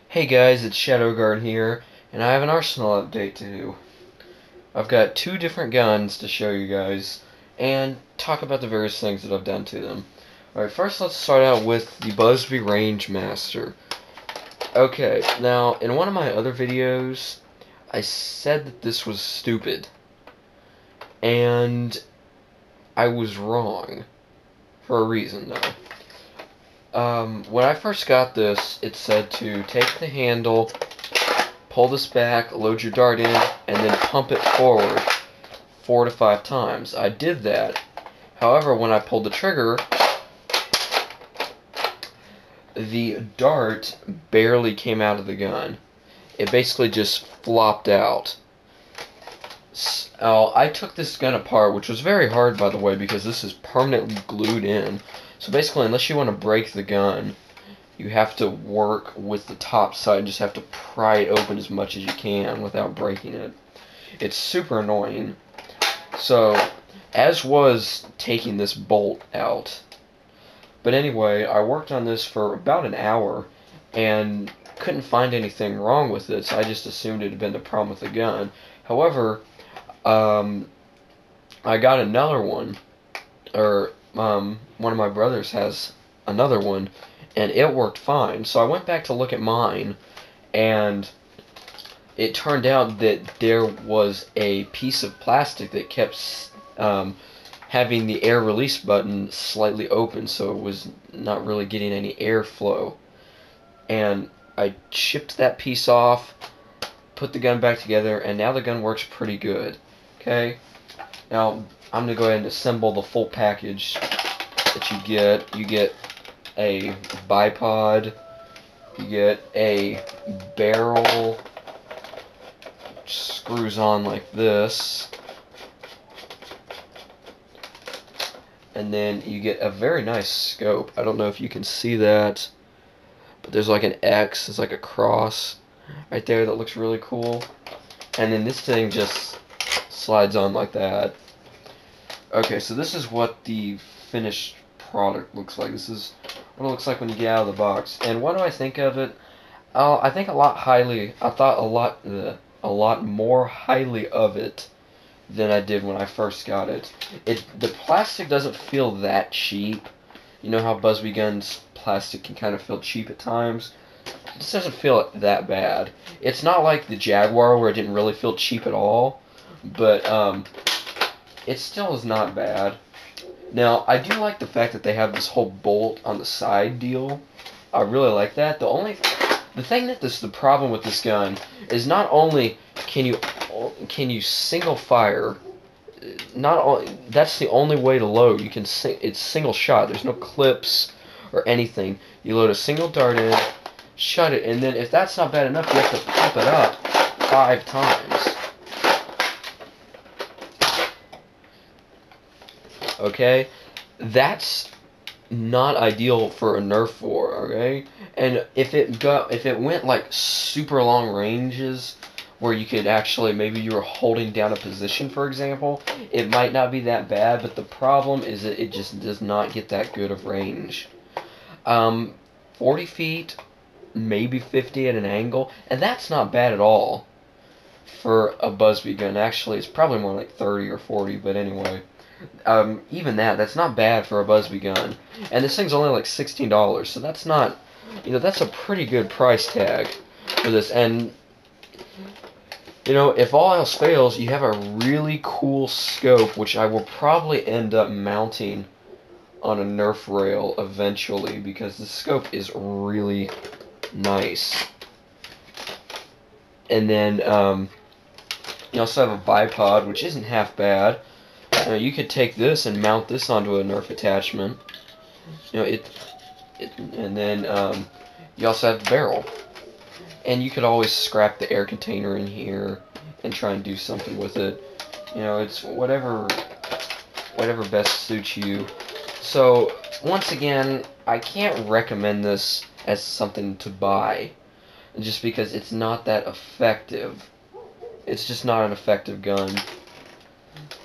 Hey guys, it's Shadowguard here, and I have an arsenal update to do. I've got two different guns to show you guys, and talk about the various things that I've done to them. Alright, first let's start out with the Busby Range Master. Okay, now, in one of my other videos, I said that this was stupid, and I was wrong, for a reason though. When I first got this, it said to take the handle, pull this back, load your dart in, and then pump it forward 4 to 5 times. I did that. However, when I pulled the trigger, the dart barely came out of the gun. It basically just flopped out. I took this gun apart, which was very hard, by the way, because this is permanently glued in. So basically, unless you want to break the gun, you have to work with the top side, just have to pry it open as much as you can without breaking it. It's super annoying. So, as was taking this bolt out. But anyway, I worked on this for about an hour and couldn't find anything wrong with it, so I just assumed it had been the problem with the gun. However, I got another one, or one of my brothers has another one, and it worked fine. So I went back to look at mine, and it turned out that there was a piece of plastic that kept having the air release button slightly open, so it was not really getting any airflow. And I chipped that piece off, put the gun back together, and now the gun works pretty good. Okay? Now, I'm going to go ahead and assemble the full package that you get. You get a bipod, you get a barrel, which screws on like this, and then you get a very nice scope. I don't know if you can see that, but there's like an X, it's like a cross right there that looks really cool. And then this thing just slides on like that. Okay, so this is what the finished product looks like. This is what it looks like when you get out of the box. And what do I think of it? I think I thought a lot more highly of it than I did when I first got it. The plastic doesn't feel that cheap. You know how Busby guns plastic can kind of feel cheap at times? This doesn't feel that bad. It's not like the Jaguar where it didn't really feel cheap at all, but it still is not bad. Now, I do like the fact that they have this whole bolt on the side deal. I really like that. The thing that the problem with this gun is not only can you single fire, not only that's the only way to load. You can it's single shot. There's no clips or anything. You load a single dart in, shut it, and then if that's not bad enough, you have to pump it up 5 times. Okay, that's not ideal for a Nerf war. Okay, and if it went like super long ranges where you could actually, maybe you were holding down a position, for example, it might not be that bad. But the problem is that it just does not get that good of range. 40 feet, maybe 50 at an angle, and that's not bad at all for a Busby gun. Actually, it's probably more like 30 or 40, but anyway. Even that's not bad for a Busby gun. And this thing's only like $16, so that's not, that's a pretty good price tag for this. And, if all else fails, you have a really cool scope, which I will probably end up mounting on a Nerf rail eventually, because the scope is really nice. And then, you also have a bipod, which isn't half bad. You could take this and mount this onto a Nerf attachment. And then you also have the barrel. And you could always scrap the air container in here and try and do something with it. It's whatever best suits you. So, once again, I can't recommend this as something to buy, just because it's not that effective. It's just not an effective gun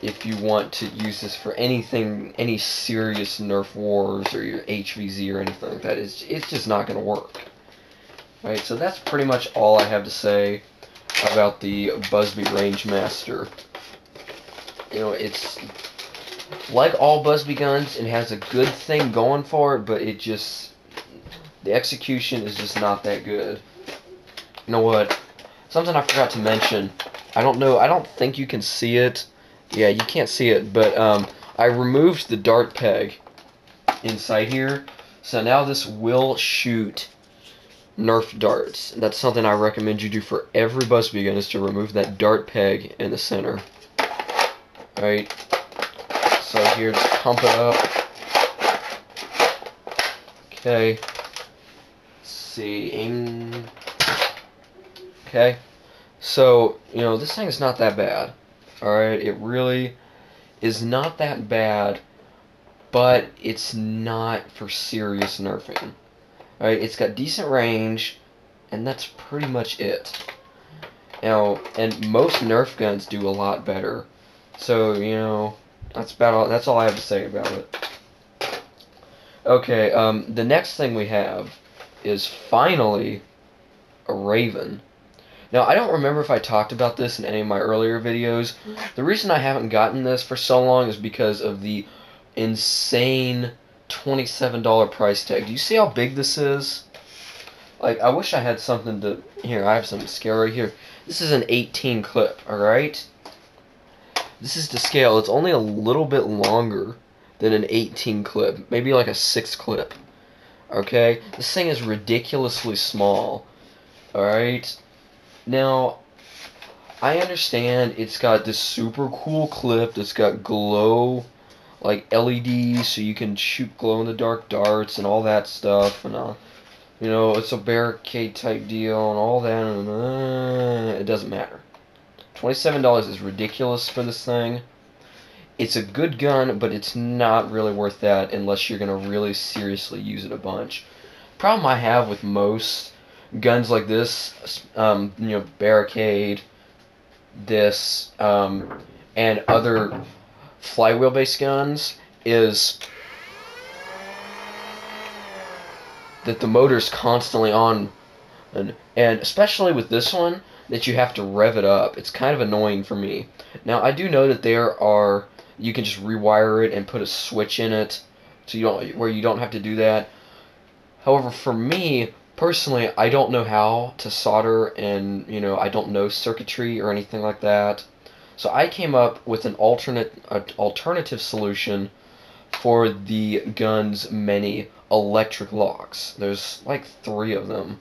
if you want to use this for anything, any serious Nerf wars or your HVZ or anything like that. It's just not going to work. Alright, so that's pretty much all I have to say about the Busby Rangemaster. You know, it's like all Busby guns, it has a good thing going for it, but it just, the execution is just not that good. You know what? Something I forgot to mention. I don't think you can see it. Yeah, you can't see it, but I removed the dart peg inside here. So now this will shoot Nerf darts. That's something I recommend you do for every Busby gun, is to remove that dart peg in the center. Alright. So here, just pump it up. Okay. Let's see. Okay. So, you know, this thing is not that bad. Alright, it really is not that bad, but it's not for serious nerfing. Alright, it's got decent range, and that's pretty much it. You know, and most Nerf guns do a lot better. So, you know, that's all I have to say about it. Okay, the next thing we have is finally a Rayven. Now, I don't remember if I talked about this in any of my earlier videos. The reason I haven't gotten this for so long is because of the insane $27 price tag. Do you see how big this is? Like, I wish I had something to... Here, I have some to scale right here. This is an 18 clip, alright? This is to scale. It's only a little bit longer than an 18 clip. Maybe like a 6 clip. Okay? This thing is ridiculously small. Alright? Now, I understand it's got this super cool clip that's got glow, like LEDs, so you can shoot glow-in-the-dark darts and all that stuff, and you know, it's a barricade type deal and all that, and it doesn't matter. $27 is ridiculous for this thing. It's a good gun, but it's not really worth that unless you're going to really seriously use it a bunch. Problem I have with most guns like this, you know, barricade, this, and other flywheel-based guns, is that the motor's constantly on, and especially with this one, that you have to rev it up. It's kind of annoying for me. Now, I do know that you can just rewire it and put a switch in it, so where you don't have to do that. However, for me, personally, I don't know how to solder, and, you know, I don't know circuitry or anything like that. So I came up with an alternative solution for the gun's many electric locks. There's like 3 of them.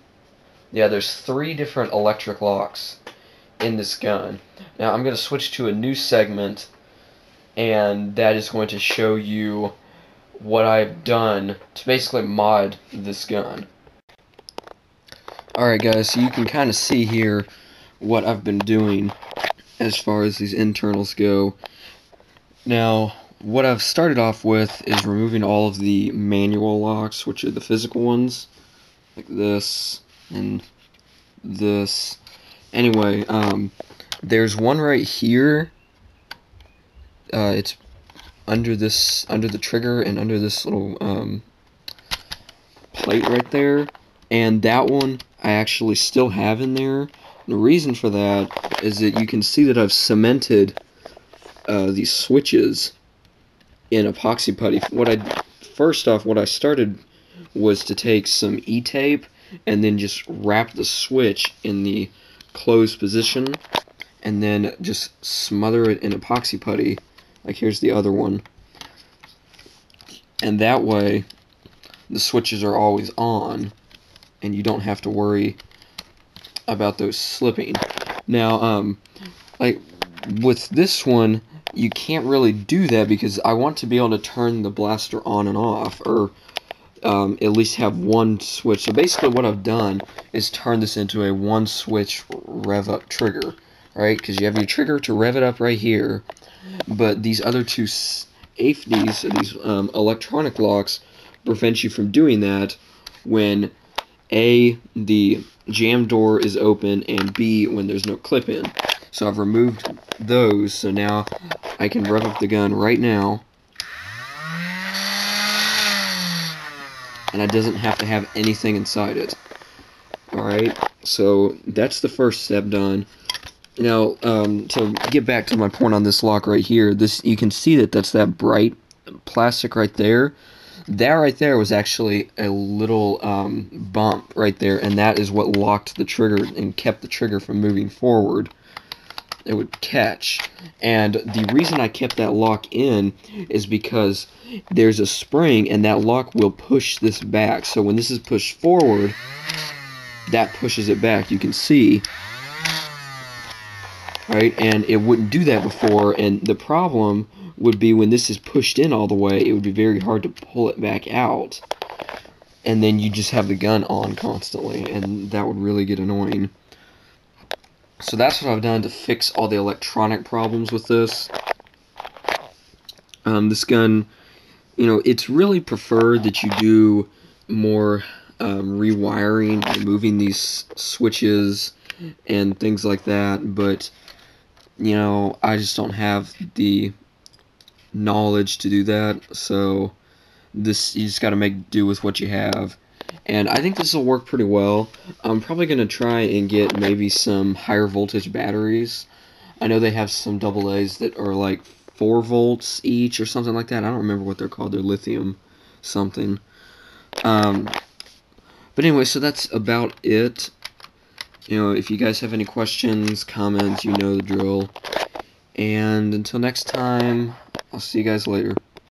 Yeah, there's 3 different electric locks in this gun. Now I'm going to switch to a new segment, and that is going to show you what I've done to basically mod this gun. Alright guys, so you can kind of see here what I've been doing as far as these internals go. Now, what I've started off with is removing all of the manual locks, which are the physical ones, like this and this. Anyway, there's one right here. It's under the trigger and under this little plate right there, and that one I actually still have in there. The reason for that is that you can see that I've cemented these switches in epoxy putty. First off, what I started was to take some E-tape and then just wrap the switch in the closed position, and then just smother it in epoxy putty. Like, here's the other one. And that way, the switches are always on, and you don't have to worry about those slipping. Now, like, with this one, you can't really do that because I want to be able to turn the blaster on and off, or at least have one switch. So basically what I've done is turn this into a one switch rev up trigger, right? Because you have your trigger to rev it up right here, but these other two AFDs, these electronic locks, prevent you from doing that when A, the jam door is open, and B, when there's no clip in. So I've removed those, so now I can rev up the gun right now, and it doesn't have to have anything inside it. Alright, so that's the first step done. Now, to get back to my point on this lock right here, this you can see that that's that bright plastic right there. That right there was actually a little bump right there, and that is what locked the trigger and kept the trigger from moving forward. It would catch. And the reason I kept that lock in is because there's a spring, and that lock will push this back. So when this is pushed forward, that pushes it back. You can see, right? And it wouldn't do that before, and the problem would be when this is pushed in all the way, it would be very hard to pull it back out. And then you just have the gun on constantly, and that would really get annoying. So that's what I've done to fix all the electronic problems with this. This gun, you know, it's really preferred that you do more rewiring, removing these switches and things like that, but, you know, I just don't have the knowledge to do that, so this, you just got to make do with what you have. And I think this will work pretty well. I'm probably going to try and get maybe some higher voltage batteries. I know they have some AA's that are like 4 volts each or something like that. I don't remember what they're called. They're lithium something. But anyway, so that's about it. You know, if you guys have any questions, comments, you know the drill. And until next time, I'll see you guys later.